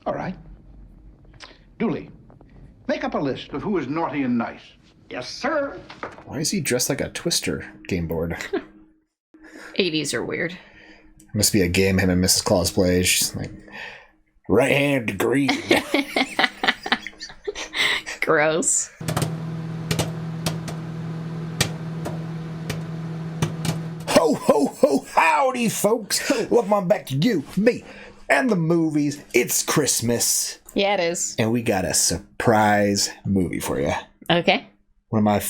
All right. Dooley, make up a list of who is naughty and nice. Yes, sir. Why is he dressed like a Twister game board? 80s are weird. Must be a game him and Mrs. Claus play. She's like, right hand to green. Gross. Ho, ho, ho, howdy, folks. Welcome on back to you, me, and the movies. It's Christmas. Yeah, it is. And we got a surprise movie for you. Okay. One of my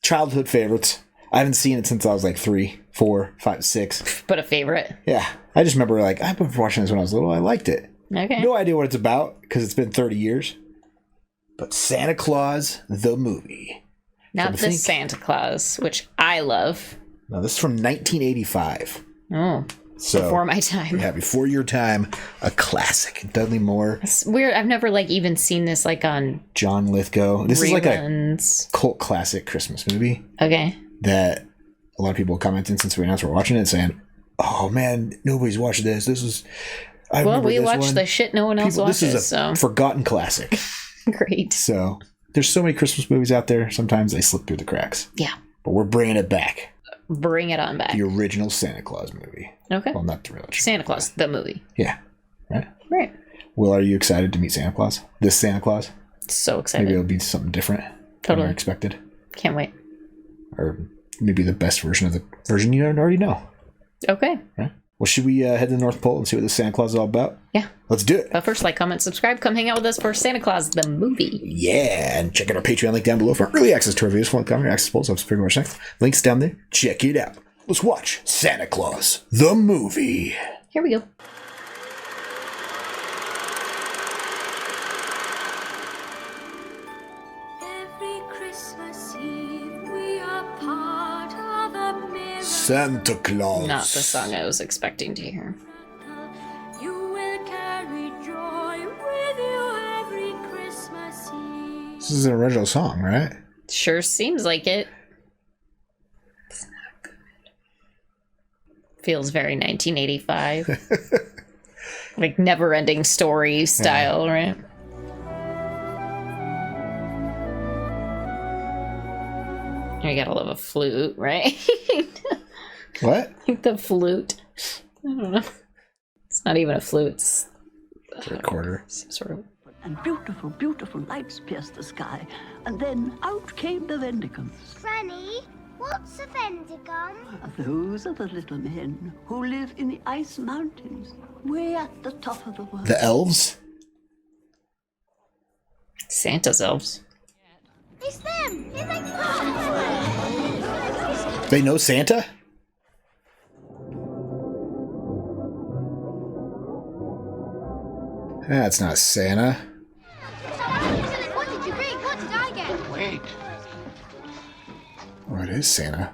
childhood favorites. I haven't seen it since I was like 3, 4, 5, 6. But a favorite. Yeah. I just remember, like, I've been watching this when I was little. I liked it. Okay. No idea what it's about, because it's been 30 years. But Santa Claus, the movie. Not the Santa Claus, which I love. No, this is from 1985. Oh. So, before my time. Yeah, before your time. A classic. Dudley Moore. It's weird. I've never, like, even seen this, like, on John Lithgow. This reruns. Is like a cult classic Christmas movie. Okay. That a lot of people commented since we announced we're watching it, saying, "Oh man, nobody's watched this. This is." We watched the shit no one else watches. This is a forgotten classic. Great. So there's so many Christmas movies out there. Sometimes they slip through the cracks. Yeah. But we're bringing it back. Bring it on back. The original Santa Claus movie. Okay. Well, not the real Santa Claus, the movie. Yeah. Right. Right. Will, are you excited to meet Santa Claus? This Santa Claus? So excited. Maybe it'll be something different. Totally. Than expected. Can't wait. Or maybe the best version of the version you already know. Okay. Right. Well, should we head to the North Pole and see what the Santa Claus is all about? Yeah. Let's do it. But first, like, comment, subscribe. Come hang out with us for Santa Claus, the movie. Yeah. And check out our Patreon link down below for early access to our videos. One comment, access polls, up pretty much next. Links down there. Check it out. Let's watch Santa Claus, the movie. Here we go. Santa Claus. Not the song I was expecting to hear. You will carry joy with you every Christmas Eve. This is an original song, right? Sure seems like it. It's not good. Feels very 1985. Like never-ending story style, right? You gotta love a flute, right? What? The flute. I don't know. It's not even a flute. It's a recorder. Some sort of. And beautiful, beautiful lights pierced the sky. And then out came the Vendigums. Granny, what's a Vendigum? Those are the little men who live in the ice mountains, way at the top of the world. The elves? Santa's elves. It's them! They know Santa? That's not Santa. What did you bring? What did I get? Wait. Oh, it is Santa.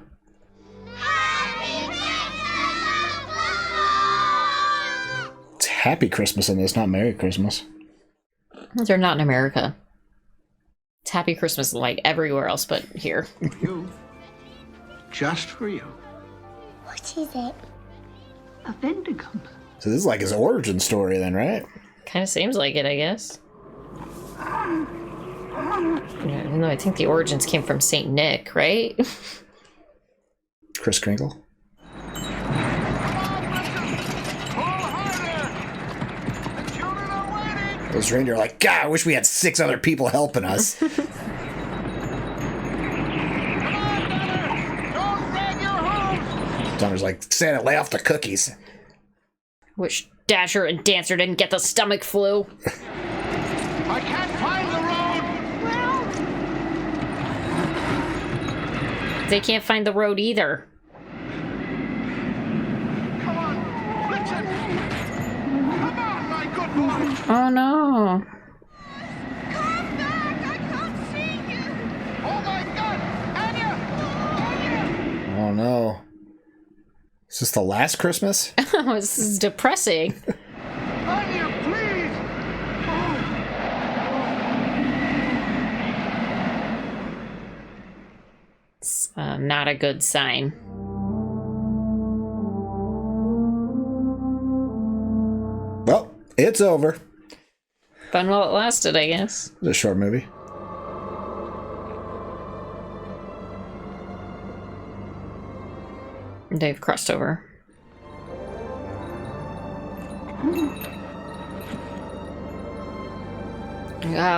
It's Happy Christmas in this, not Merry Christmas. They're not in America. It's Happy Christmas like everywhere else but here. You. Just for you. What is it? A Vendigum. So this is like his origin story then, right? Kind of seems like it, I guess. Yeah, even though I think the origins came from Saint Nick, right? Kris Kringle. Those reindeer are like, God, I wish we had 6 other people helping us. Donner's like, Santa, lay off the cookies. Wish Dasher and Dancer didn't get the stomach flu. I can't find the road. They can't find the road either. Come on, Richard. Come on, my good boy. Oh no. Come back! I can't see you! Oh my God, Anya! Oh no. Is this the last Christmas? Oh, this is depressing. Anya, please! It's not a good sign. Well, it's over. Fun while it lasted, I guess. It was a short movie. They've crossed over.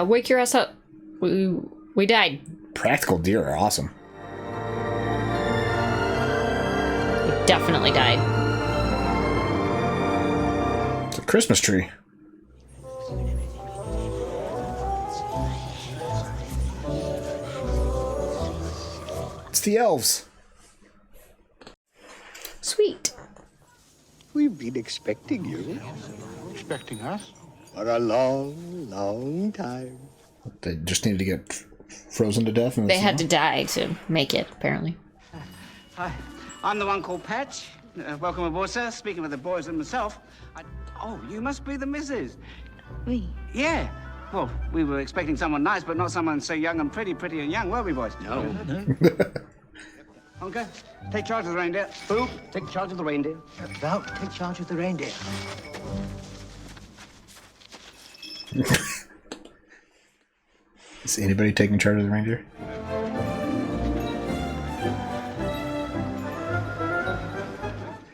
Wake your ass up. We died. Practical deer are awesome. We definitely died. It's a Christmas tree. It's the elves. Sweet. We've been expecting you Expecting us? for a long, long time. They just needed to get frozen to death. And They had to die to make it, apparently. Hi, I'm the one called Patch. Welcome aboard, sir. Speaking with the boys and myself. Oh, you must be the missus. Me? Yeah. Well, we were expecting someone nice, but not someone so young and pretty and young, were we, boys? No. Okay. Take charge of the reindeer. Who? Take charge of the reindeer. About take charge of the reindeer. Is anybody taking charge of the reindeer?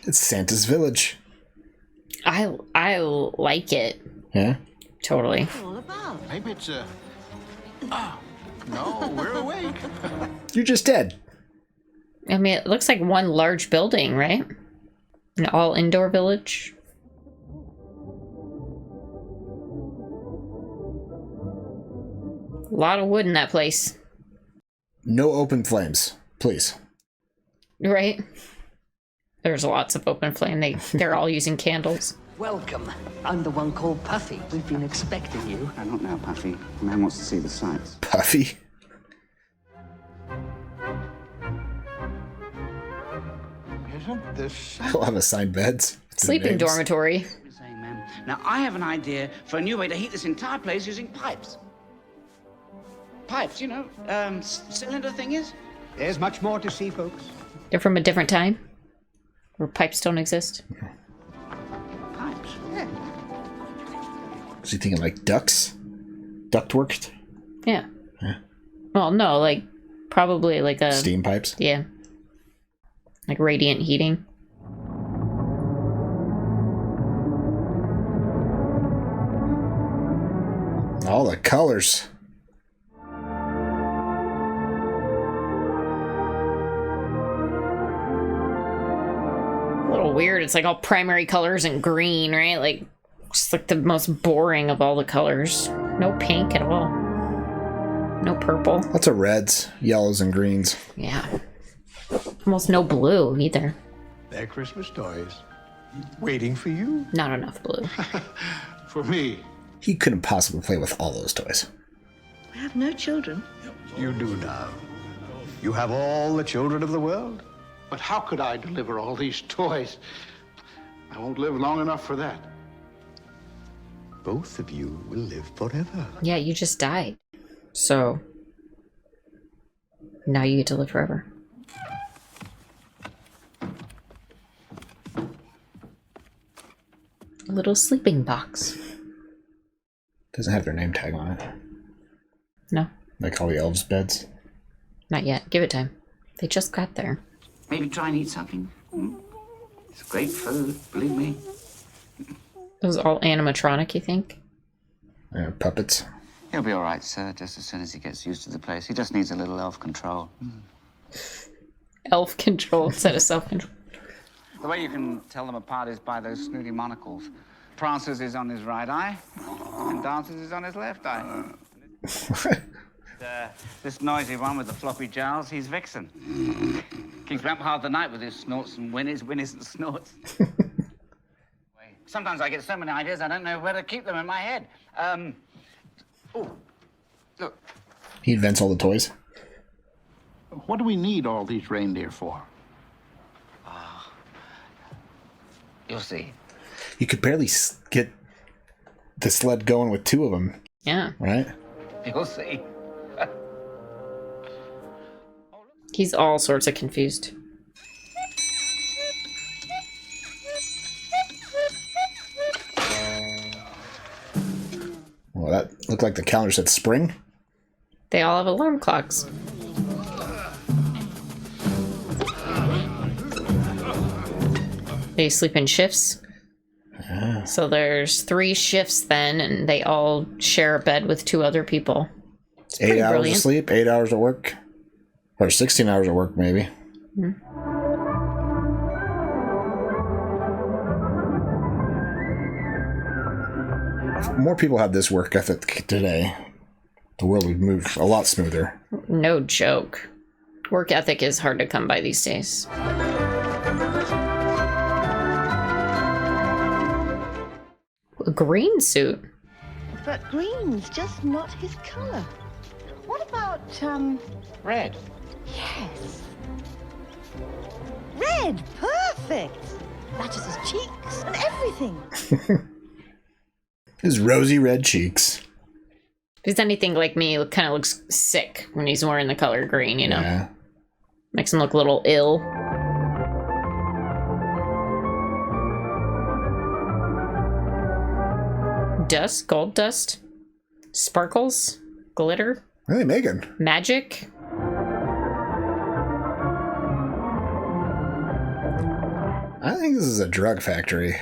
It's Santa's village. I like it. Yeah? Totally. All about. Maybe it's a... no, we're awake. You're just dead. I mean, it looks like one large building, right? An all indoor village. A lot of wood in that place. No open flames, please. Right? There's lots of open flame. They're all using candles. Welcome. I'm the one called Puffy. We've been expecting you. I don't know, Puffy. The man wants to see the sights. Puffy. Isn't this... We'll have assigned beds. with their Sleeping names. dormitory. You're saying, ma'am. Now, I have an idea for a new way to heat this entire place using pipes. Pipes, you know, cylinder thingies. There's much more to see, folks. They're from a different time. Where pipes don't exist. Pipes, yeah. Was he thinking like ducks? Ductwork? Yeah. Well, no, like, probably like a... Steam pipes? Yeah. Like radiant heating. All the colors. A little weird. It's like all primary colors and green, right? Like, just like the most boring of all the colors. No pink at all. No purple. Lots of reds, yellows, and greens. Yeah. Almost no blue either. They're Christmas toys. Waiting for you. Not enough blue. For me. He couldn't possibly play with all those toys. I have no children. You do now. You have all the children of the world. But how could I deliver all these toys? I won't live long enough for that. Both of you will live forever. Yeah, you just died. So, now you get to live forever. A little sleeping box. Doesn't have their name tag on it. No, Like all the elves' beds. not yet. Give it time. They just got there. Maybe try and eat something. It's great food, believe me. It was all animatronic, you think? Puppets. He'll be all right, sir, just as soon as he gets used to the place. He just needs a little elf control. Elf control instead of self-control. The way you can tell them apart is by those snooty monocles. Prancer's is on his right eye, and Dancer's is on his left eye. This noisy one with the floppy jowls, he's Vixen. Keeps me up half the night with his snorts and whinnies and snorts. Sometimes I get so many ideas I don't know where to keep them in my head. Oh, look. He invents all the toys. What do we need all these reindeer for? You'll see. You could barely get the sled going with two of them, Yeah. right? You'll see. He's all sorts of confused. Well, Well, that looked like the calendar said spring. They all have alarm clocks. They sleep in shifts. So there's 3 shifts then, and they all share a bed with 2 other people. It's 8 hours brilliant. of sleep, 8 hours of work. Or 16 hours of work, maybe. If more people had this work ethic today, the world would move a lot smoother. No joke. Work ethic is hard to come by these days. A green suit. But green's just not his color. What about, Red. yes. Red, perfect. Matches his cheeks and everything. His rosy red cheeks. If he's anything like me, it kind of looks sick when he's wearing the color green, you know? Yeah. Makes him look a little ill. Dust, gold dust, sparkles, glitter, Hey, Megan. magic. I think this is a drug factory.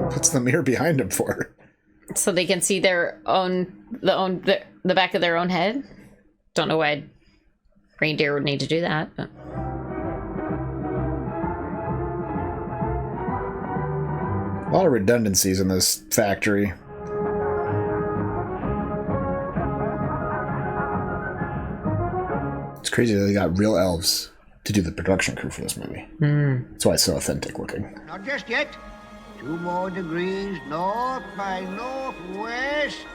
What's the mirror behind him for? So they can see their own, the back of their own head. Don't know why reindeer would need to do that, but A lot of redundancies in this factory. It's crazy that they got real elves to do the production crew for this movie. That's why it's so authentic looking. Not just yet. 2 more degrees north by northwest.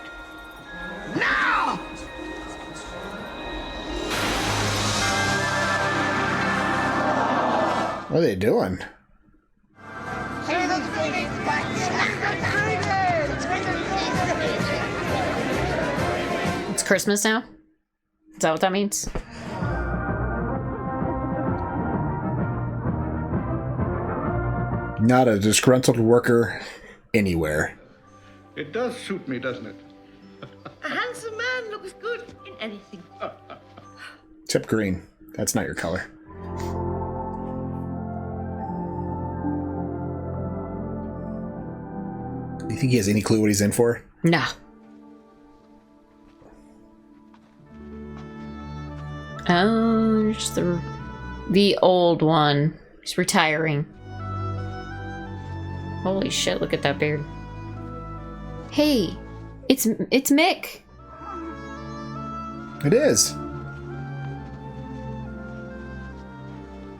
Now! What are they doing? it's Christmas now? Is that what that means? Not a disgruntled worker anywhere. It does suit me, doesn't it? A handsome man looks good in anything. Tip green. That's not your color. Do you think he has any clue what he's in for? No. Oh, there's the old one. He's retiring. Holy shit, look at that beard. Hey, it's Mick. It is.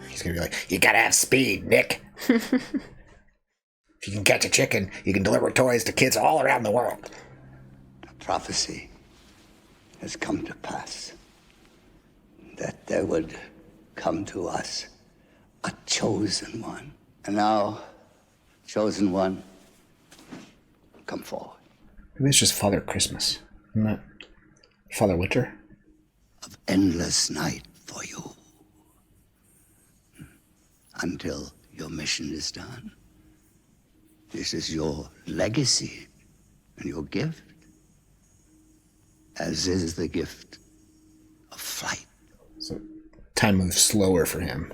He's gonna be like, you gotta have speed, Nick. If you can catch a chicken, you can deliver toys to kids all around the world. The prophecy has come to pass that there would come to us a chosen one. And now, chosen one, come forward. Maybe it's just Father Christmas. Isn't that Father Winter? Of endless night for you. Until your mission is done. This is your legacy and your gift. As is the gift of flight. So time moves slower for him.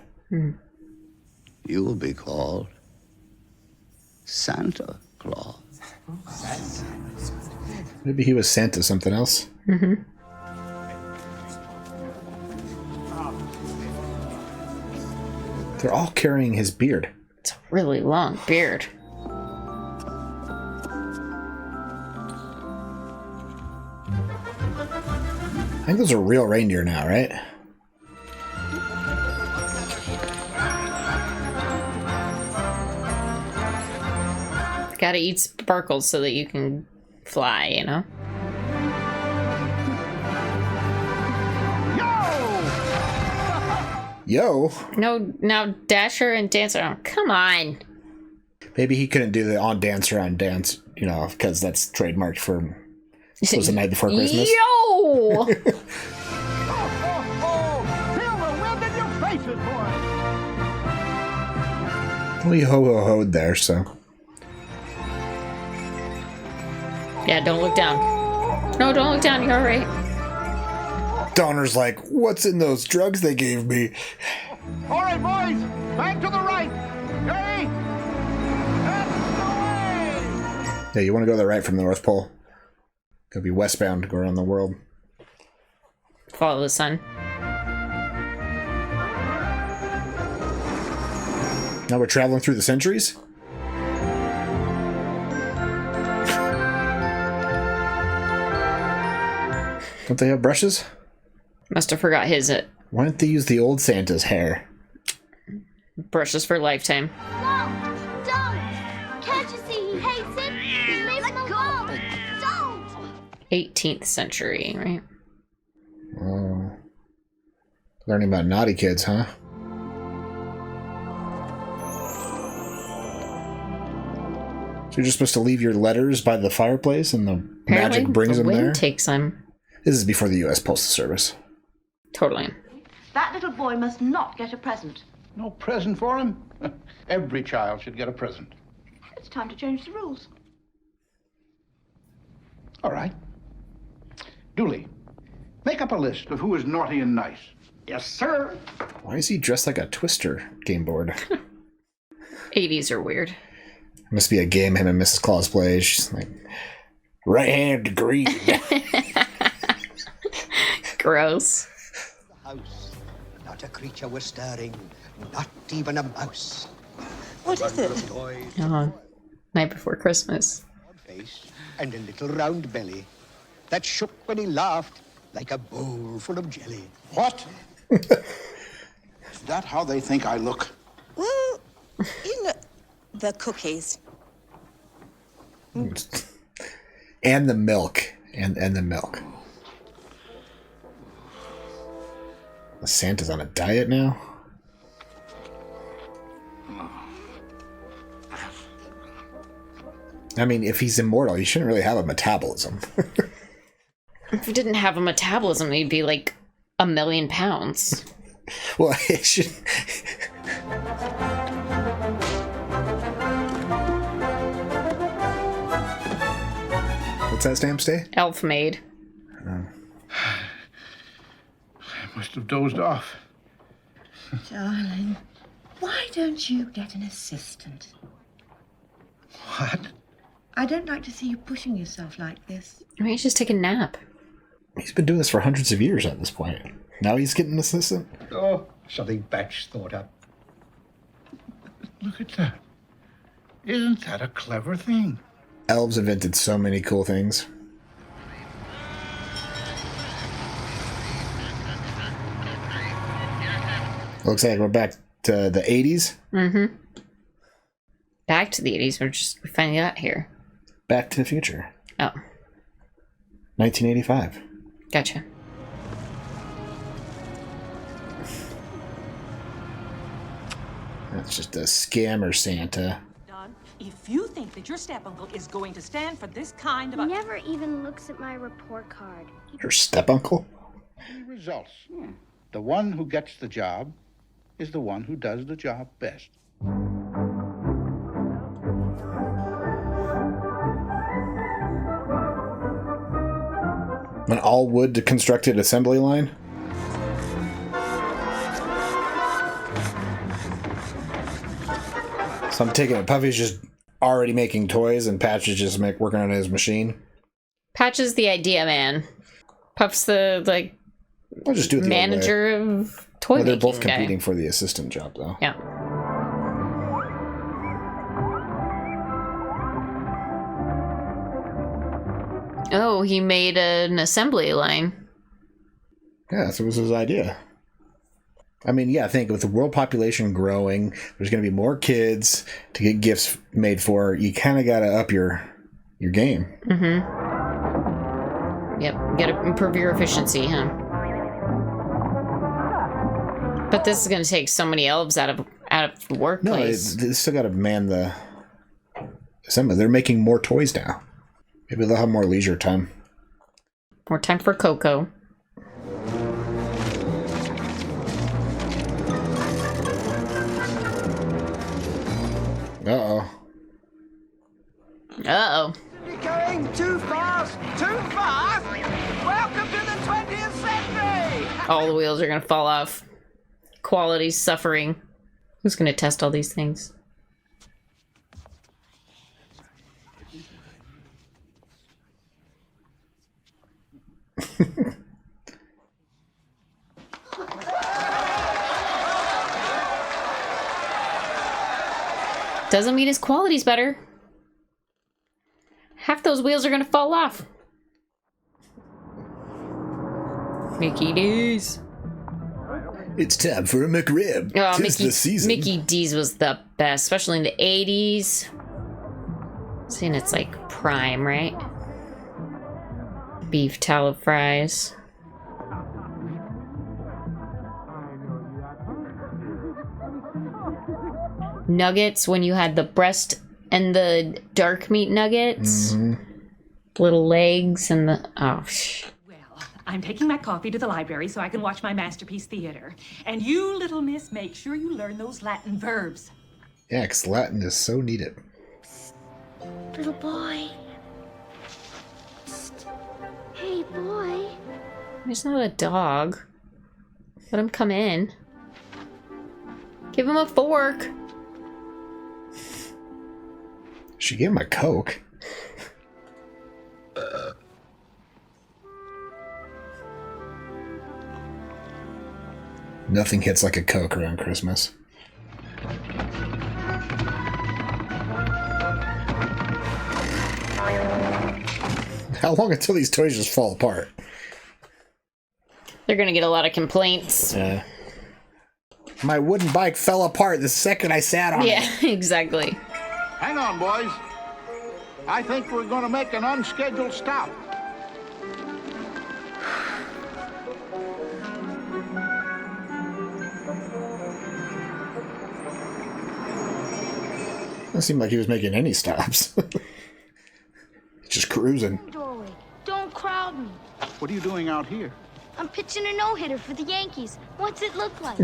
You will be called Santa Claus. Maybe he was Santa something else. They're all carrying his beard. It's a really long beard. I think those are real reindeer now, right? Gotta eat sparkles so that you can fly, you know? Yo! No, now Dasher and Dancer. Oh, come on. Maybe he couldn't do the on Dancer on dance, you know, because that's trademarked for it was the night before Christmas. Yo! Feel the wind in your faces, boys! definitely ho-ho-hoed there, so. Yeah, don't look down. No, don't look down. You're all right. Donner's like, what's in those drugs they gave me? All right, boys, back to the right. Ready? That's the way. Yeah, you want to go to the right from the North Pole. Gotta be westbound to go around the world. Follow the sun. Now we're traveling through the centuries? Don't they have brushes? Must have forgot his Why don't they use the old Santa's hair? brushes for lifetime. No, don't! Can't you see he hates it? He leaves him alone! Don't! 18th century, right? Oh. Learning about naughty kids, huh? So you're just supposed to leave your letters by the fireplace and the Apparently, magic brings the them wind there? takes them. This is before the U.S. Postal Service. Totally. That little boy must not get a present. No present for him? Every child should get a present. It's time to change the rules. All right. Dooley, make up a list of who is naughty and nice. Yes, sir. Why is he dressed like a Twister game board? 80s are weird. Must be a game him and Mrs. Claus play. She's like, right hand to green. Gross. The house. Not a creature was stirring, not even a mouse. What is it? Oh, night before Christmas. Face and a little round belly that shook when he laughed like a bowl full of jelly. What? Is that how they think I look? Well, you know, the cookies. And the milk. And the milk. Santa's on a diet now? I mean, if he's immortal, he shouldn't really have a metabolism. If he didn't have a metabolism, he'd be like 1,000,000 pounds. Well, it should... What's that stamp say? Elf maid. I must have dozed off. Darling, why don't you get an assistant? What? I don't like to see you pushing yourself like this. I mean, he's just take a nap. He's been doing this for hundreds of years at this point. Now he's getting an assistant? Oh, something Batch thought up. Look at that. Isn't that a clever thing? Elves invented so many cool things. Looks like we're back to the 80s. Mm-hmm. Back to the 80s. We finally got here. Back to the Future. Oh. 1985. Gotcha. That's just a scammer Santa. If you think that your step-uncle is going to stand for this kind of He never even looks at my report card. Your step-uncle? The results. The one who gets the job is the one who does the job best. An all-wood constructed assembly line? So I'm taking it. Puffy's just already making toys, and Patch is just working on his machine. Patch is the idea man. Puff's the I'll just do it the manager of toy Well, they're making both guy. competing for the assistant job, though. Yeah. Oh, he made an assembly line. Yeah, so it was his idea. I mean, yeah, I think with the world population growing, there's going to be more kids to get gifts made for. You kind of got to up your game. Mm-hmm. Yep, gotta improve your efficiency, huh? But this is gonna take so many elves out of the No, workplace. they still got to man the assembly. They're making more toys now. Maybe they'll have more leisure time. More time for Coco. Uh-oh. Uh-oh. You're going too fast! Too fast! Welcome to the 20th century! All the wheels are gonna fall off. Quality's suffering. Who's gonna test all these things? Doesn't mean his quality's better. Half those wheels are gonna fall off. Mickey D's. It's time for a McRib. Oh, Tis the season. Mickey D's was the best, especially in the 80s. Seeing it's like prime, right? Beef tallow fries. Nuggets when you had the breast and the dark meat nuggets. Little legs and the... Oh, I'm taking my coffee to the library so I can watch my masterpiece theater. And you, little miss, make sure you learn those Latin verbs. Yeah, because Latin is so needed. Little boy. Psst. Hey, boy. He's not a dog. Let him come in. Give him a fork. She gave him a Coke. Nothing hits like a Coke around Christmas. How long until these toys just fall apart? They're gonna get a lot of complaints. Yeah. My wooden bike fell apart the second I sat on it. Yeah, exactly. Hang on, boys. I think we're going to make an unscheduled stop. Doesn't seem like he was making any stops. Just cruising. Doorway. Don't crowd me. What are you doing out here? I'm pitching a no-hitter for the Yankees. What's it look like?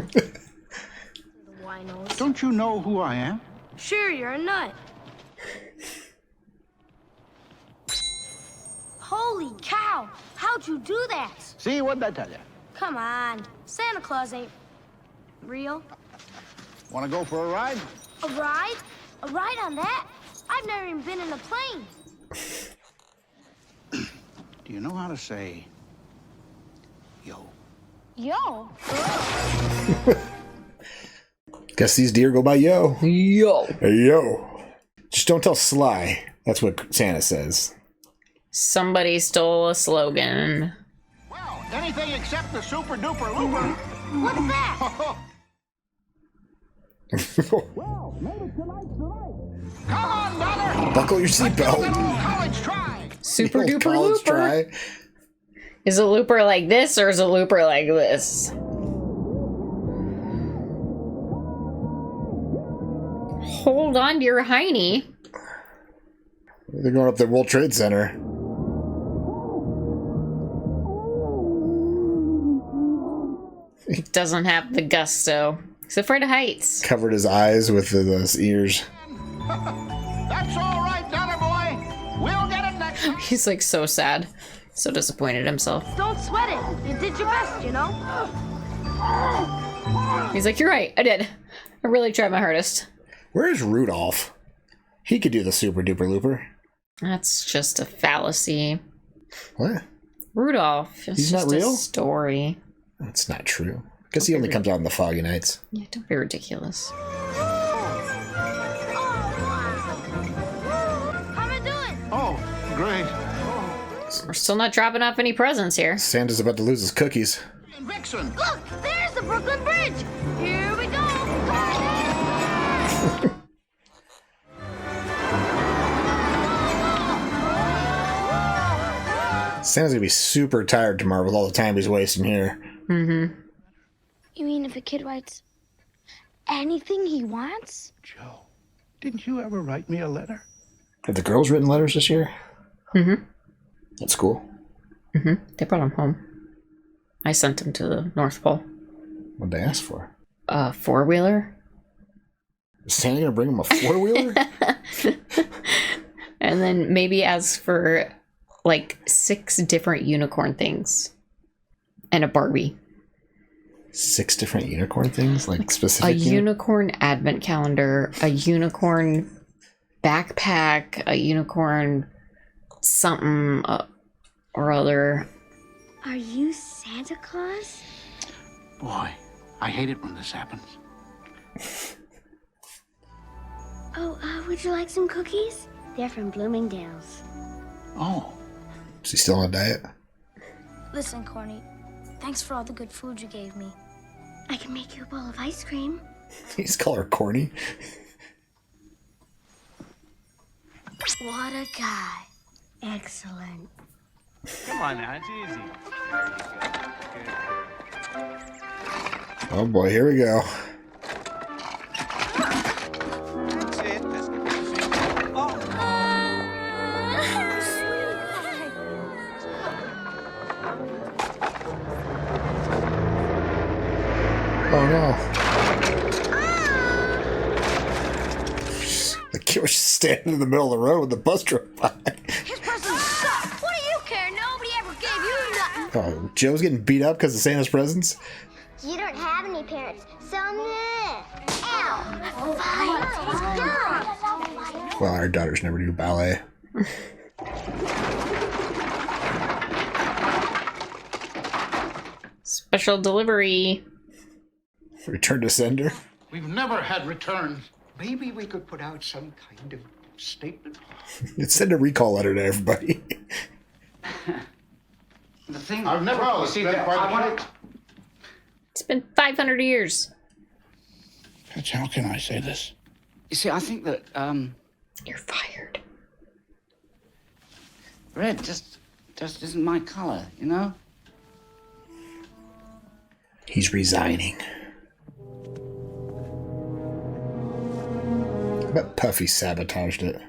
Don't you know who I am? Sure, you're a nut. Holy cow! How'd you do that? See, what did I tell you? Come on. Santa Claus ain't real. Want to go for a ride? A ride? A ride on that? I've never even been in a plane. Do you know how to say yo? Yo. Guess these deer go by yo. Yo. Hey, yo. Just don't tell Sly. That's what Santa says. Somebody stole a slogan. Well, anything except the super duper looper. What's that? Well, maybe tonight's the night. Come on, brother. Buckle your seatbelt. College try. Super The old duper college looper. try. Is a looper like this or is a looper like this? Hold on to your hiney. They're going up the World Trade Center. He doesn't have the gusto. He's afraid of heights. Covered his eyes with those ears. That's all right, Donner boy. We'll get it next time. He's like so sad. So disappointed in himself. Don't sweat it. You did your best, you know? He's like, you're right, I did. I really tried my hardest. Where's Rudolph? He could do the super duper looper. That's just a fallacy. What? Rudolph is He's just not real? a story. That's not true. Because he only comes out in the foggy nights. Yeah, don't be ridiculous. How am I doing? Oh, great. We're still not dropping off any presents here. Santa's about to lose his cookies. And Vixen. Look, there's the Brooklyn Bridge. Here we go. Santa's gonna be super tired tomorrow with all the time he's wasting here. Mm-hmm. You mean if a kid writes anything he wants? Joe, didn't you ever write me a letter? Have the girls written letters this year? Mm-hmm. That's cool. Mm-hmm. They brought him home. I sent him to the North Pole. What'd they ask for? A four-wheeler. Is Santa gonna bring him a 4-wheeler? And then maybe ask for like 6 different unicorn things and a Barbie. 6 different unicorn things, like specific. A unicorn advent calendar, a unicorn backpack, a unicorn something or other. Are you Santa Claus? Boy, I hate it when this happens. Oh, would you like some cookies? They're from Bloomingdale's. Oh. Is he still on a diet? Listen, Corny. Thanks for all the good food you gave me. I can make you a bowl of ice cream. He's call her corny. What a guy. Excellent. Come on now, it's easy. Oh boy, here we go. That's it. That's Oh no. The kid was just standing in the middle of the road when the bus drove by. His presents suck. What do you care? Nobody ever gave you nothing. Oh, Joe's getting beat up because of Santa's presents? You don't have any parents, so meh. Ow. Fight. Well, our daughters never do ballet. Special delivery. Return to sender. We've never had returns. Maybe we could put out some kind of statement. Send a recall letter to everybody. The thing... I've never... You see, I wanted... It's been 500 years. Fitz, how can I say this? You see, I think that, You're fired. red just isn't my color, you know? He's resigning. I bet Puffy sabotaged it.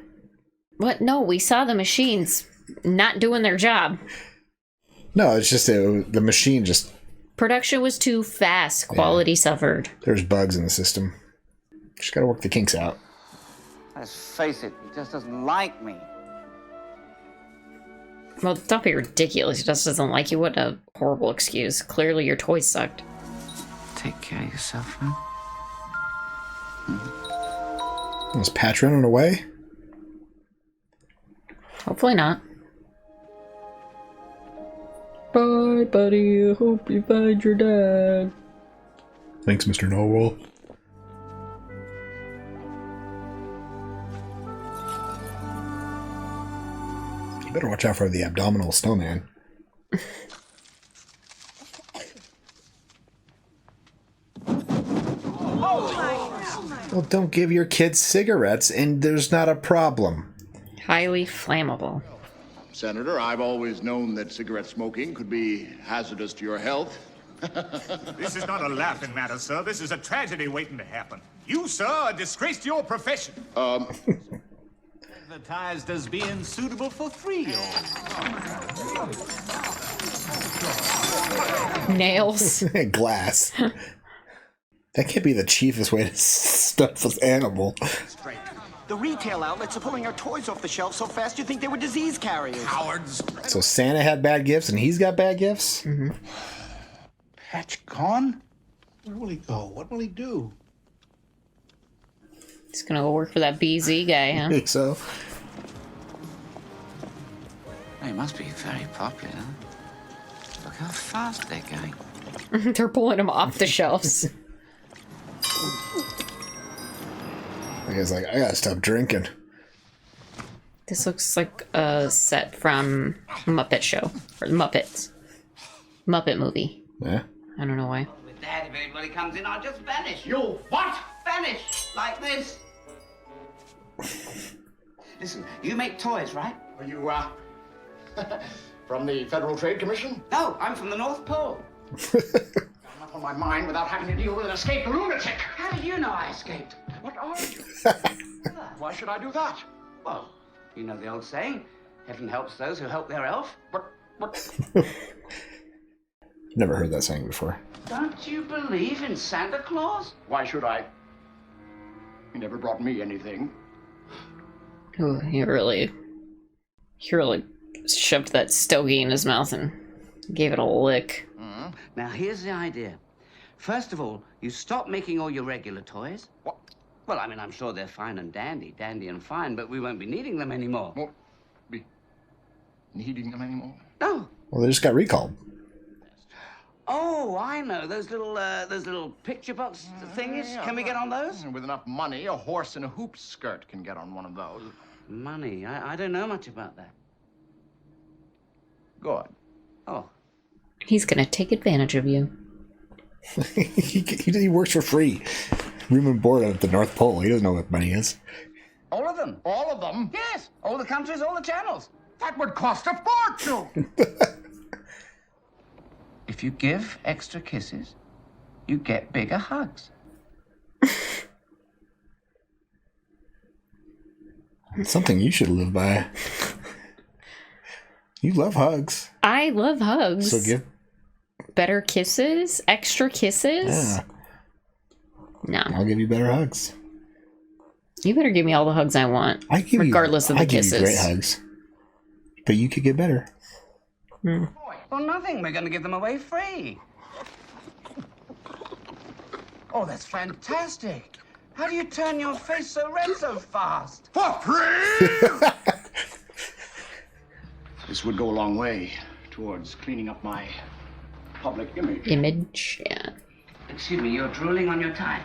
What? No, we saw the machines not doing their job. No, it's just the machine just... Production was too fast. Quality suffered. There's bugs in the system. Just gotta work the kinks out. Let's face it, he just doesn't like me. Well, don't be ridiculous. He just doesn't like you. What a horrible excuse. Clearly your toys sucked. Take care of yourself, huh? Was Patch running away? Hopefully not. Bye, buddy. Hope you find your dad. Thanks, Mr. Noel. You better watch out for the abdominal snowman. Well, don't give your kids cigarettes and there's not a problem. Highly flammable. Senator, I've always known that cigarette smoking could be hazardous to your health. This is not a laughing matter, sir. This is a tragedy waiting to happen. You, sir, are a disgrace to your profession. Advertised as being suitable for 3-year-olds. Nails. Glass. That can't be the cheapest way to stuff this animal. The retail outlets are pulling our toys off the shelf so fast you'd think they were disease carriers. Cowards. So Santa had bad gifts and he's got bad gifts? Mm-hmm. Patch gone? Where will he go? What will he do? He's gonna go work for that BZ guy, huh? I think so. He must be very popular. Look how fast they're going. They're pulling him off the shelves. The guy's like, I gotta stop drinking. This looks like a set from Muppet Show. Or Muppets. Muppet movie. Yeah. I don't know why. With that, if anybody comes in, I'll just vanish. You what? Vanish! Like this. Listen, you make toys, right? Are you, from the Federal Trade Commission? No, I'm from the North Pole. I'm up on my mind without having to deal with an escaped lunatic. How do you know I escaped? What are you? Why should I do that? Well, you know the old saying, heaven helps those who help their elf. What? Never heard that saying before. Don't you believe in Santa Claus? Why should I? You never brought me anything. Ooh, he really shoved that stogie in his mouth and gave it a lick. Now, here's the idea. First of all, you stop making all your regular toys. What? Well, I mean, I'm sure they're fine and dandy and fine, but we won't be needing them anymore. Won't be needing them anymore? No. Well, they just got recalled. Oh, I know. Those little picture box thingies. Yeah, Can we get on those? And with enough money, a horse in a hoop skirt can get on one of those. Money? I don't know much about that. Good. Oh. He's gonna take advantage of you. he works for free. Room and board at the North Pole. He doesn't know what money is. All of them? All of them? Yes. All the countries, all the channels. That would cost a fortune! If you give extra kisses, you get bigger hugs. It's something you should live by. You love hugs. I love hugs. So give better kisses? Extra kisses? Yeah. No. I'll give you better hugs. You better give me all the hugs I want, regardless of the kisses. I give you great hugs. But you could get better. Hmm. Well, nothing. We're going to give them away free. Oh, that's fantastic. How do you turn your face so red so fast? For free! This would go a long way towards cleaning up my public image. Yeah. Excuse me, you're drooling on your tie.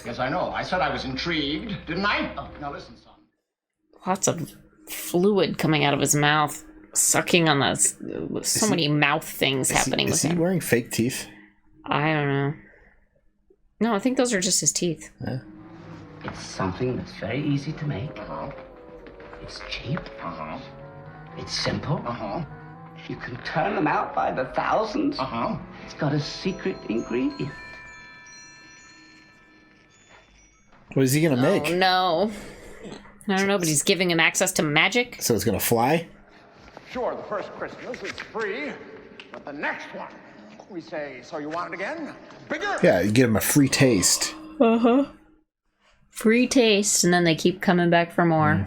Yes, I know. I said I was intrigued, didn't I? Oh, now listen, son. Lots of fluid coming out of his mouth, sucking on the many mouth things happening with him. Is he wearing fake teeth? I don't know. No, I think those are just his teeth. Yeah. It's something that's very easy to make. It's cheap. It's simple. You can turn them out by the thousands. It's got a secret ingredient. What is he gonna make? Oh, no. I don't know, but he's giving him access to magic. So it's gonna fly? Sure, the first Christmas is free, but the next one, we say, so you want it again? Bigger? Yeah, you give him a free taste. Free taste, and then they keep coming back for more.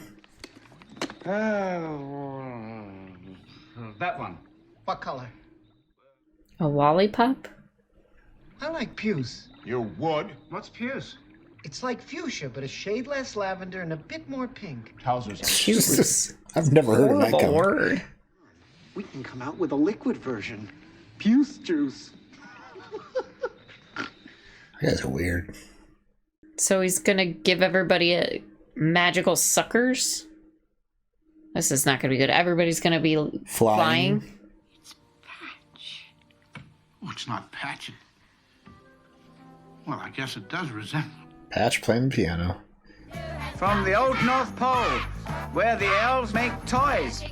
That one. What color? A lollipop? I like puce. You would? What's puce? It's like fuchsia, but a shade less lavender and a bit more pink. Trousers. Jesus. I've never heard of that Horrible color. word. We can come out with a liquid version. Puce juice. You guys are weird. So he's gonna give everybody magical suckers? This is not gonna be good. Everybody's gonna be flying. Oh, it's not Patch. Well, I guess it does resemble. Patch playing the piano. From the old North Pole, where the elves make toys.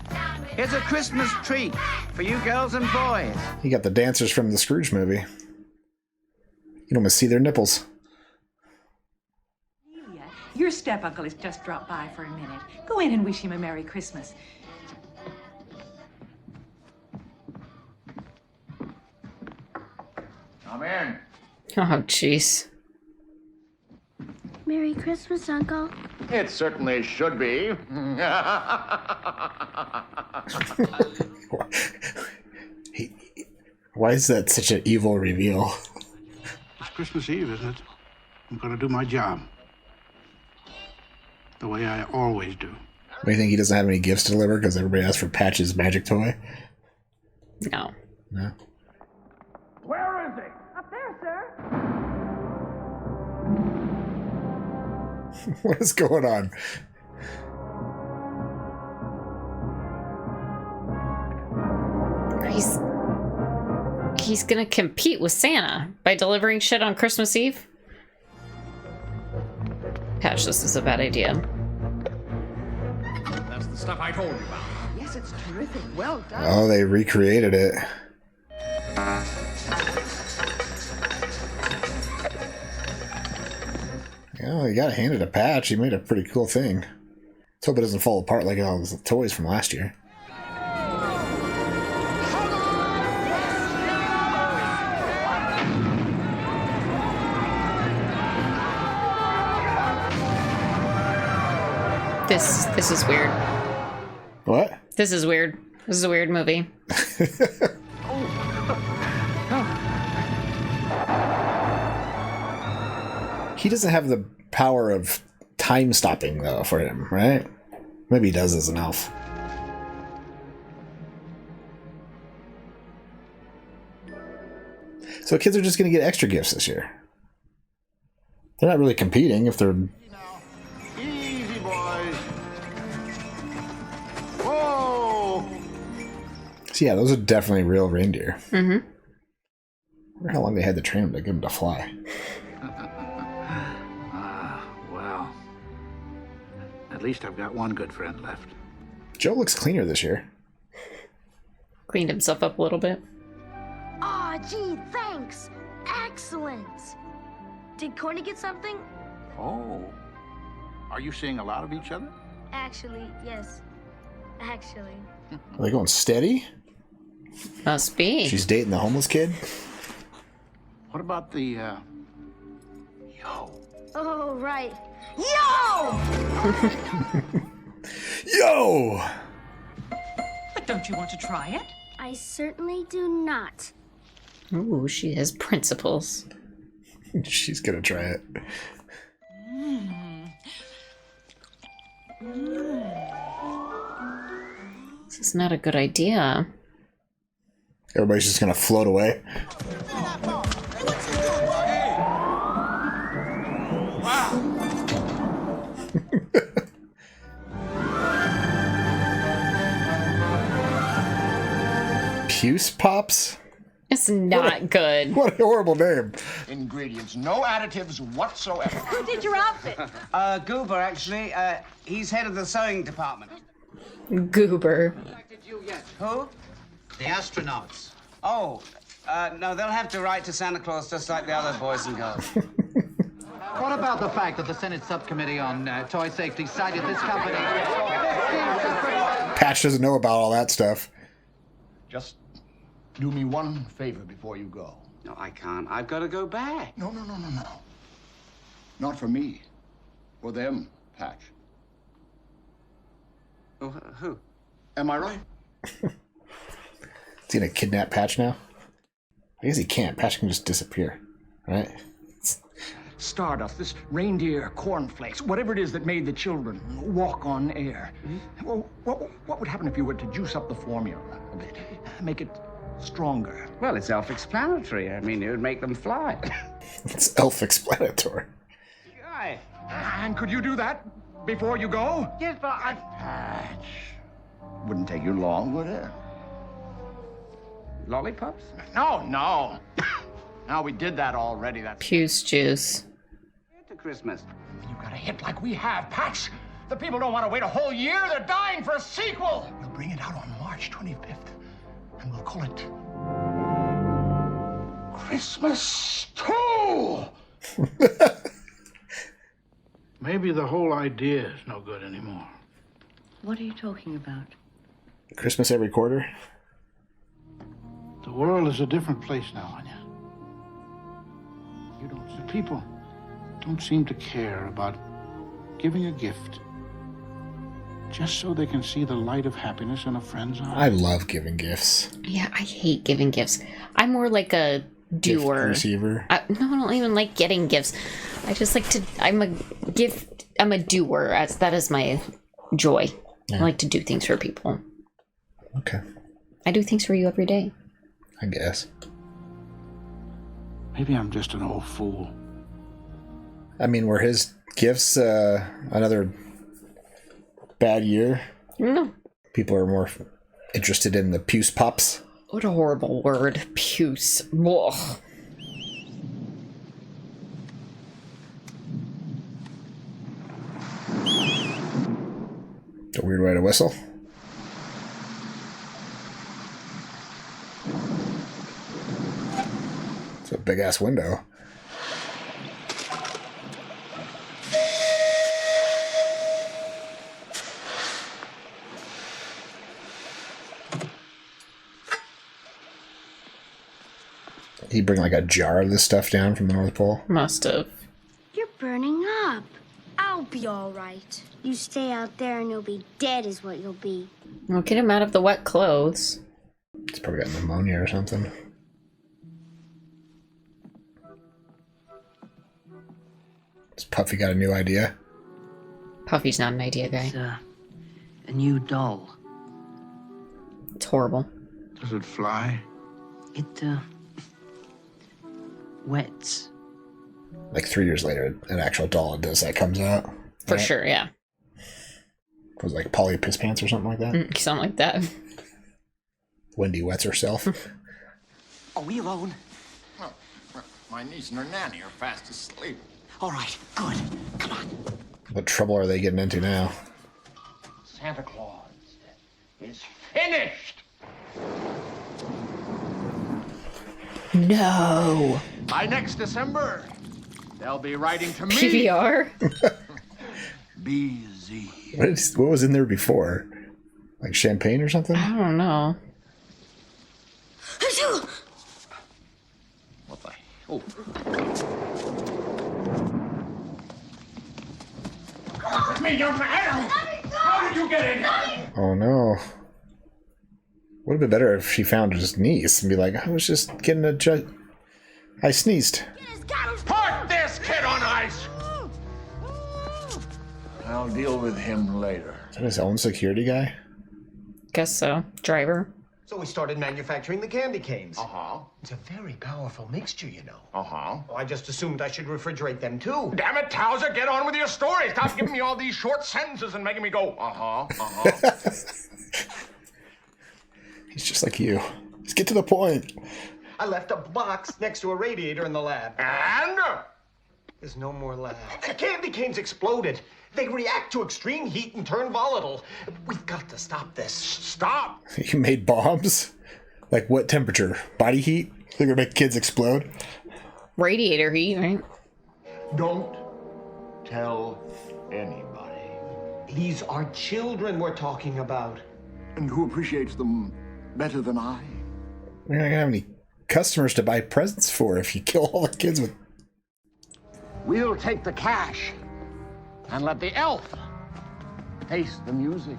Here's a Christmas treat for you girls and boys. You got the dancers from the Scrooge movie. You can almost see their nipples. Your step-uncle has just dropped by for a minute. Go in and wish him a Merry Christmas. Come in. Oh, jeez. Merry Christmas, Uncle. It certainly should be. Why is that such an evil reveal? It's Christmas Eve, isn't it? I'm gonna do my job. The way I always do. Do you think he doesn't have any gifts to deliver because everybody asked for Patch's magic toy? No. No. Where is he? Up there, sir. What is going on? He's gonna compete with Santa by delivering shit on Christmas Eve? Patch, this is a bad idea. That's the stuff I told you about. Yes, it's terrific. Well done. Oh, they recreated it. Yeah, you gotta hand it to Patch. He made a pretty cool thing. Let's hope it doesn't fall apart like all those toys from last year. This is weird. What? This is weird. This is a weird movie. He doesn't have the power of time stopping, though, for him, right? Maybe he does as an elf. So kids are just going to get extra gifts this year. They're not really competing if they're... Easy, boys. Whoa! So yeah, those are definitely real reindeer. Mm-hmm. I wonder how long they had to train them to get them to fly. Well, at least I've got one good friend left. Joe looks cleaner this year. Cleaned himself up a little bit. Aw, gee, thanks. Excellent. Did Corny get something? Oh. Are you seeing a lot of each other? Actually, yes. Actually. Are they going steady? Must be. She's dating the homeless kid? What about the, Oh, right. Yo! Yo! But don't you want to try it? I certainly do not. Ooh, she has principles. She's gonna try it. This is not a good idea. Everybody's just gonna float away. Puce Pops? It's not good. What a horrible name. Ingredients, no additives whatsoever. Who did your outfit? Goober, actually. He's head of the sewing department. Goober. Who? The astronauts. Oh, no, they'll have to write to Santa Claus just like the other boys and girls. What about the fact that the Senate Subcommittee on Toy Safety cited this company? Patch doesn't know about all that stuff. Just do me one favor before you go. No, I can't. I've got to go back. No. Not for me. For them, Patch. Oh, who? Am I right? Is he gonna kidnap Patch now? I guess he can't. Patch can just disappear, right? Stardust, this reindeer cornflakes, whatever it is that made the children walk on air. Well, what would happen if you were to juice up the formula a bit? Make it stronger. Well, it's self-explanatory. I mean, it would make them fly. It's self-explanatory. Guy. And could you do that before you go? Yes, but I... Patch. Wouldn't take you long, would it? Lollipops? No. Now we did that already. That's Puce juice. To Christmas. You got a hit like we have, Patch. The people don't want to wait a whole year. They're dying for a sequel. We'll bring it out on March 25th, and we'll call it Christmas 2. Maybe the whole idea is no good anymore. What are you talking about? Christmas every quarter? The world is a different place now, Anya. People don't seem to care about giving a gift just so they can see the light of happiness in a friend's eyes. I love giving gifts. Yeah, I hate giving gifts. I'm more like a doer. Gift receiver. I don't even like getting gifts. I just like to. I'm a doer. That is my joy. Yeah. I like to do things for people. Okay. I do things for you every day. I guess. Maybe I'm just an old fool. I mean, were his gifts another bad year? No. People are more interested in the Puce Pops. What a horrible word. Puce. Ugh. A weird way to whistle. It's a big ass window. Did he bring like a jar of this stuff down from the North Pole? Must have. You're burning up. Ow, be all right. You stay out there and you'll be dead is what you'll be. Well, get him out of the wet clothes. He's probably got pneumonia or something. Has Puffy got a new idea? Puffy's not an idea guy. It's a new doll. It's horrible. Does it fly? It, wets. Like 3 years later, an actual doll that does that comes out. For sure, yeah. Was it like Polly Piss Pants or something like that? Something like that. Wendy wets herself. Are we alone? Oh, my niece and her nanny are fast asleep. All right, good. Come on. What trouble are they getting into now? Santa Claus is finished. No. By next December, they'll be writing to me. PBR? BZ. What was in there before? Like champagne or something? I don't know. What the? Oh. Come me, young man! How did you get in here? Oh no. Would have been better if she found his niece and be like, I was just getting a I sneezed. Put this kid on ice! I'll deal with him later. Is that his own security guy? Guess so. Driver. So we started manufacturing the candy canes. Uh-huh. It's a very powerful mixture, you know. Uh-huh. Oh, I just assumed I should refrigerate them, too. Damn it, Towser, get on with your story. Stop giving me all these short sentences and making me go, uh-huh, uh-huh. He's just like you. Just get to the point. I left a box next to a radiator in the lab. And? There's no more lab. The candy canes exploded. They react to extreme heat and turn volatile. We've got to stop this. Stop! You made bombs? Like what temperature? Body heat? They're gonna make kids explode? Radiator heat, right? Don't tell anybody. These are children we're talking about. And who appreciates them better than I? We're not gonna have any customers to buy presents for if you kill all the kids with... We'll take the cash and let the elf taste the music.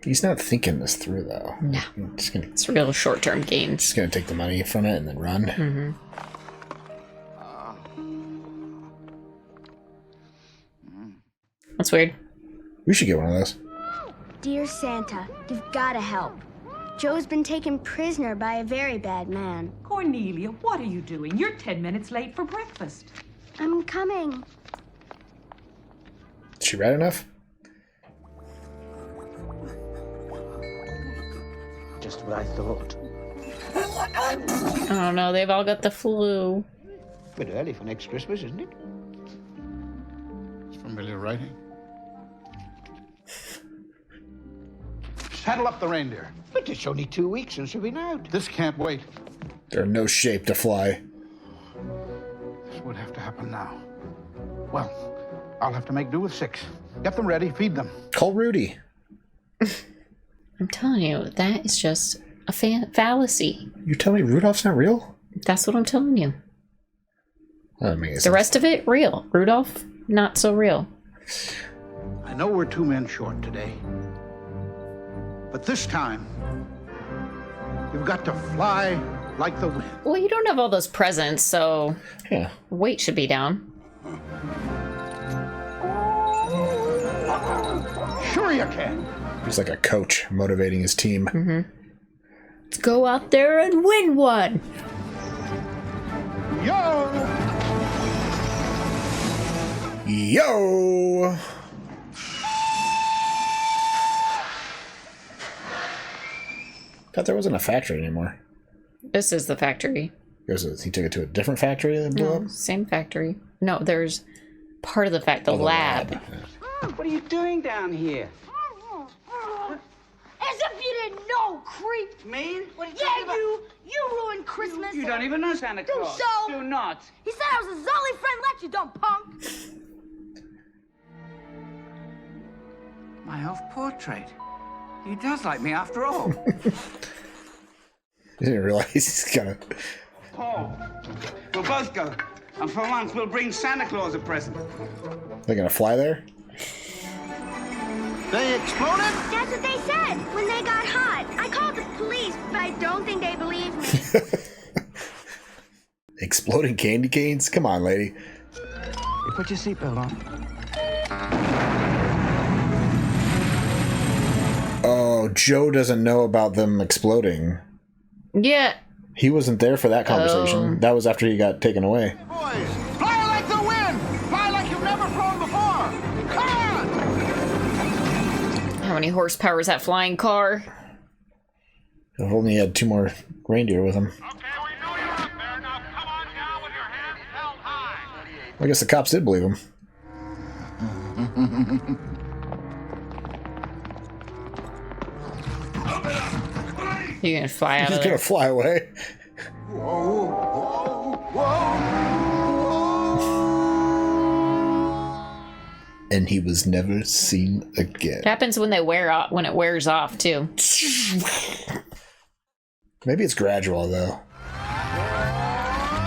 He's not thinking this through, though. No. It's real short-term gains. Just gonna take the money from it and then run. Mm-hmm. That's weird. We should get one of those. Dear Santa, you've got to help. Joe's been taken prisoner by a very bad man. Cornelia, what are you doing? You're 10 minutes late for breakfast. I'm coming. Is she right enough? Just what I thought. Oh no, they've all got the flu. Bit early for next Christmas, isn't it? It's familiar writing. Saddle up the reindeer. But it's only 2 weeks since we've been out. This can't wait. They're in no shape to fly. This would have to happen now. Well, I'll have to make do with 6. Get them ready, feed them. Call Rudy. I'm telling you, that is just a fallacy. You tell me Rudolph's not real? That's what I'm telling you. That makes The rest of it, real. Rudolph, not so real. I know we're 2 men short today. But this time, you've got to fly like the wind. Well, you don't have all those presents, so yeah, weight should be down. Sure you can. He's like a coach motivating his team. Mm-hmm. Let's go out there and win one. Yo! Yo! Thought there wasn't a factory anymore. This is the factory. He took it to a different factory that blew up? Same factory. No, there's part of the the lab. What are you doing down here? As if you didn't know, creep. Me? What are you Yeah, talking about? you ruined Christmas. You don't even know Santa Claus. Do so. Do not. He said I was his only friend. Let you, dumb punk. My self-portrait. He does like me after all. He didn't realize he's gonna... Paul, we'll both go. And for once, we'll bring Santa Claus a present. They're gonna fly there? They exploded? That's what they said when they got hot. I called the police, but I don't think they believed me. Exploding candy canes? Come on, lady. You put your seatbelt on. Oh, Joe doesn't know about them exploding. Yeah. He wasn't there for that conversation. That was after he got taken away. Boys, fly like the wind! Fly like you've never flown before! Come on! How many horsepower is that flying car? If only he had 2 more reindeer with him. I guess the cops did believe him. You're gonna fly out He's of there. gonna fly away. And he was never seen again. It happens when they wear off, when it wears off too. Maybe it's gradual though.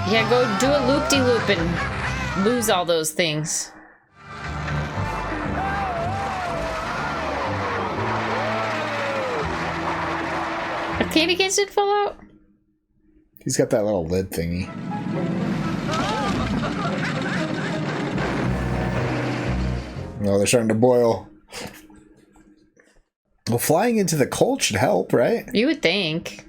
Yeah, go do a loop-de-loop and lose all those things. The candy canes did fall out? He's got that little lid thingy. Oh, they're starting to boil. Well, flying into the cold should help, right? You would think.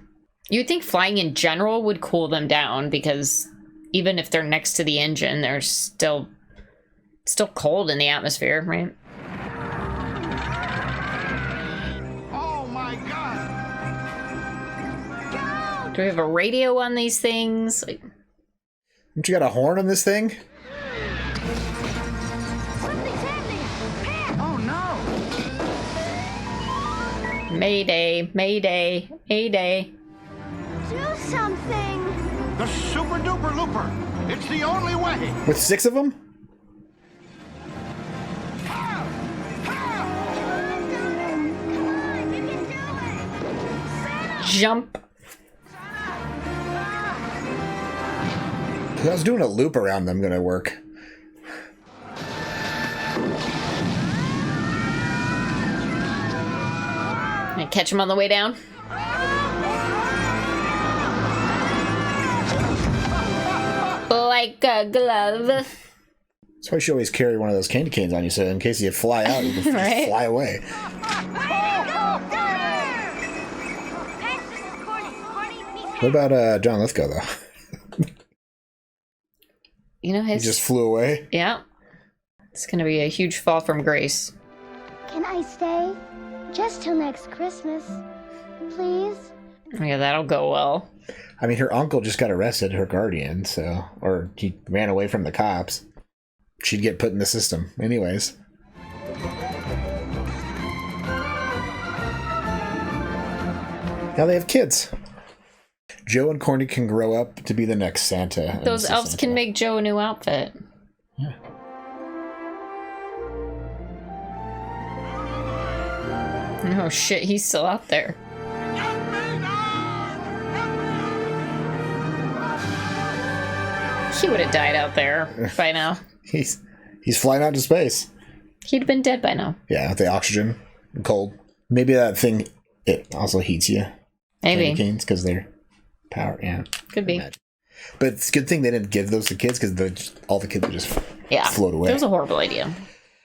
You would think flying in general would cool them down, because even if they're next to the engine, they're still cold in the atmosphere, right? Oh my God! Do we have a radio on these things? Like, Don't you got a horn on this thing? Oh no! Mayday, Mayday, Mayday. Do something! The super duper looper! It's the only way! With 6 of them? Jump. I was doing a loop around them gonna work. And catch him on the way down. Like a glove. That's why you should always carry one of those candy canes on you, so in case you fly out, you can Right? just fly away. What about John Lithgow, though? You know, He his... just flew away? Yeah. It's gonna be a huge fall from grace. Can I stay? Just till next Christmas. Please? Yeah, that'll go well. I mean, her uncle just got arrested, her guardian, so... Or he ran away from the cops. She'd get put in the system. Anyways. Now they have kids. Joe and Corny can grow up to be the next Santa. Those elves can make Joe a new outfit. Yeah. Oh shit, he's still out there. He would have died out there by now. He's flying out to space. He'd been dead by now. Yeah, with the oxygen and cold. Maybe that thing, it also heats you. Maybe. Candy canes, because they're power, yeah. Could be. Imagine. But it's a good thing they didn't give those to kids, because all the kids would just float away. It was a horrible idea.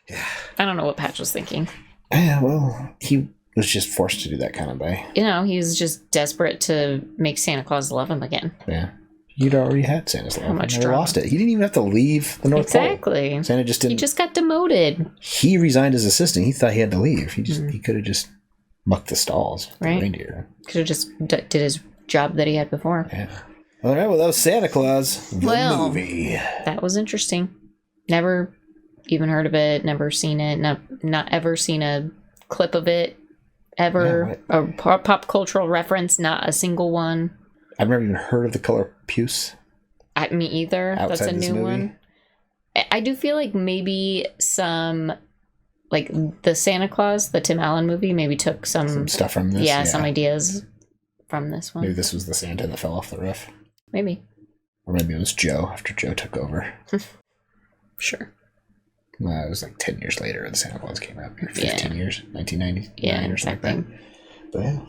Yeah. I don't know what Patch was thinking. Yeah, well, he was just forced to do that kind of by. You know, he was just desperate to make Santa Claus love him again. Yeah. You'd already had Santa's love. How much Never drama. lost it. He didn't even have to leave the North Pole. Exactly. Santa just didn't. He just got demoted. He resigned as assistant. He thought he had to leave. He could have just mucked the stalls with the Right. reindeer. Could have just did his job that he had before. Yeah. All right, well, that was Santa Claus, the movie. That was interesting. Never even heard of it. Never seen it. Not ever seen a clip of it. Ever. A pop cultural reference. Not a single one. I've never even heard of The Color Puce. Me either. Outside That's a this new movie? one. I do feel like maybe some, like the Santa Claus, the Tim Allen movie, maybe took some stuff from this. Yeah, some ideas from this one. Maybe this was the Santa that fell off the roof. Maybe. Or maybe it was Joe after Joe took over. Sure. It was like 10 years later when Santa Claus came out. 15 years, 1999 or something like that. But yeah.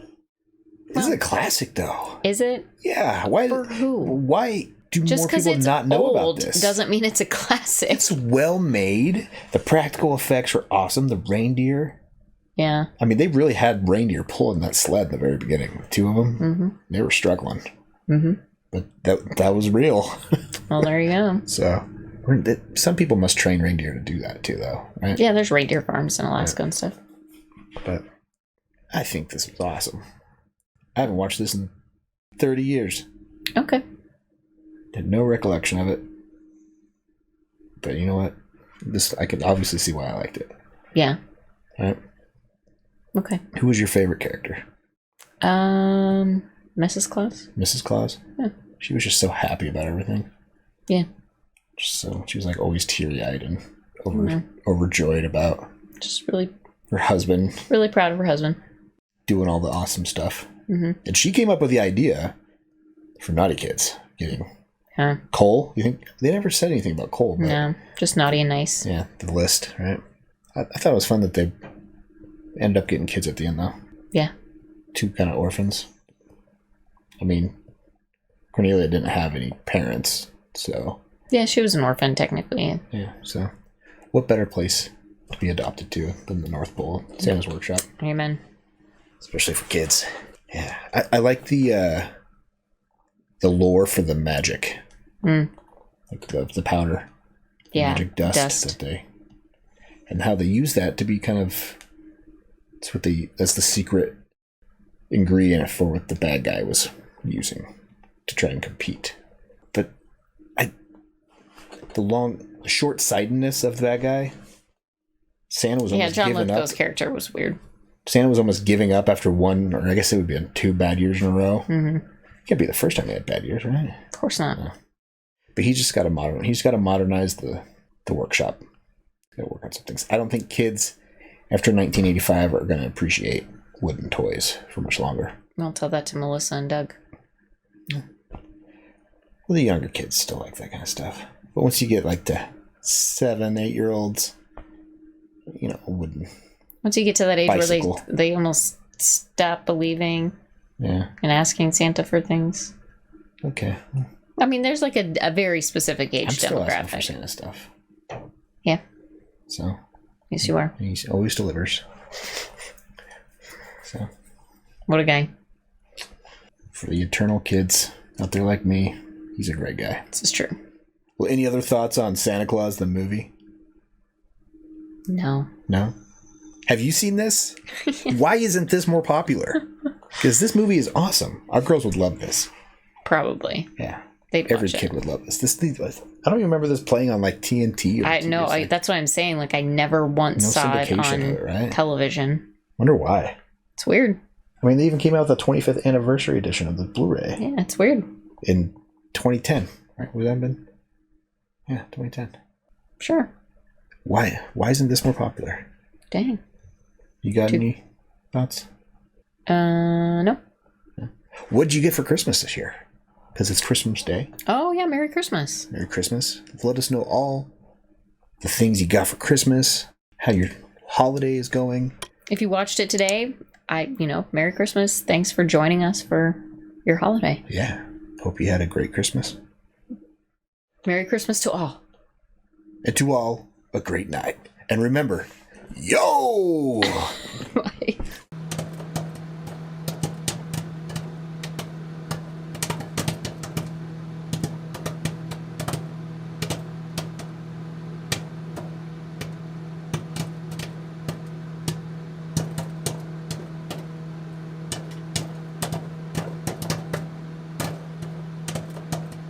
This is a classic, though. Is it? Yeah. Why? For who? Why do Just more because people it's not know old about this? doesn't mean it's a classic. It's well made. The practical effects were awesome. The reindeer. Yeah. I mean, they really had reindeer pulling that sled in the very beginning. 2 of them. Mm-hmm. They were struggling. Mm-hmm. But that was real. Well, there you go. So, some people must train reindeer to do that too, though, right? Yeah, there's reindeer farms in Alaska and stuff. But I think this was awesome. I haven't watched this in 30 years. Okay. Had no recollection of it. But you know what? I can obviously see why I liked it. Yeah. All right. Okay. Who was your favorite character? Mrs. Claus. Mrs. Claus? Yeah. She was just so happy about everything. Yeah. So she was like always teary-eyed and Mhm. overjoyed about Just really, her husband really proud of her husband. doing all the awesome stuff. Mm-hmm. And she came up with the idea for Naughty Kids getting Huh. Cole. You think they never said anything about Cole? But No, just naughty and nice. yeah, the list, right? I thought it was fun that they ended up getting kids at the end, though. Yeah. 2 kind of orphans. I mean, Cornelia didn't have any parents, so Yeah, she was an orphan technically. yeah. So, what better place to be adopted to than the North Pole, Santa's workshop? Amen. Especially for kids. Yeah, I like the lore for the magic, like the powder, Yeah, magic dust that they, and how they use that to be kind of. That's the secret ingredient for what the bad guy was using to try and compete. But the short-sightedness of the bad guy. Santa was almost John giving Lithgow's up. character was weird. Santa was almost giving up after one, or I guess it would be 2 bad years in a row. Mm-hmm. Can't be the first time they had bad years, right? Of course not. Yeah. But he's just got to modernize the workshop. Got to work on some things. I don't think kids after 1985 are going to appreciate wooden toys for much longer. I'll tell that to Melissa and Doug. Well, the younger kids still like that kind of stuff. But once you get like the 7, 8-year-olds, wooden. Once you get to that age bicycle. where they almost stop believing Yeah. and asking Santa for things. Okay. I mean, there's like a very specific age I'm still asking for demographic. Santa stuff. Yeah. So. Yes, you are. He always delivers. So. What a guy. For the eternal kids out there like me, he's a great guy. This is true. Well, any other thoughts on Santa Claus, the movie? No. No? Have you seen this? Why isn't this more popular? Because this movie is awesome. Our girls would love this. Probably. Yeah. Every kid would love this. I don't even remember this playing on like TNT. That's what I'm saying. Like, I never once saw it on right? television. Wonder why. It's weird. I mean, they even came out with the 25th anniversary edition of the Blu-ray. Yeah, it's weird. In 2010, right? Would that have been? Yeah, 2010. Sure. Why isn't this more popular? Dang. You got any thoughts? No. What'd you get for Christmas this year? Because it's Christmas Day. Oh, yeah, Merry Christmas. Merry Christmas. Let us know all the things you got for Christmas, how your holiday is going. If you watched it today, Merry Christmas. Thanks for joining us for your holiday. Yeah. Hope you had a great Christmas. Merry Christmas to all. And to all, a great night. And remember, yo!